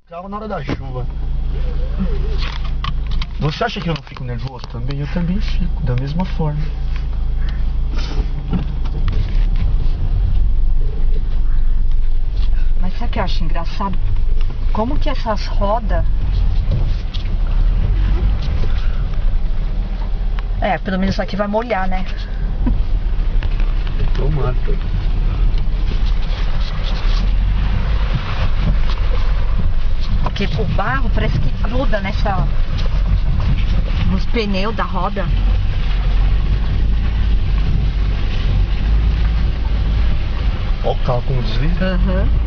Carro na hora da chuva. Você acha que eu não fico nervoso também? Eu também fico, da mesma forma. Mas sabe o que eu acho engraçado? Como que essas rodas... pelo menos isso aqui vai molhar, né? Tomara. Porque o barro parece que gruda nos pneus da roda. Olha o carro como desliza. Aham.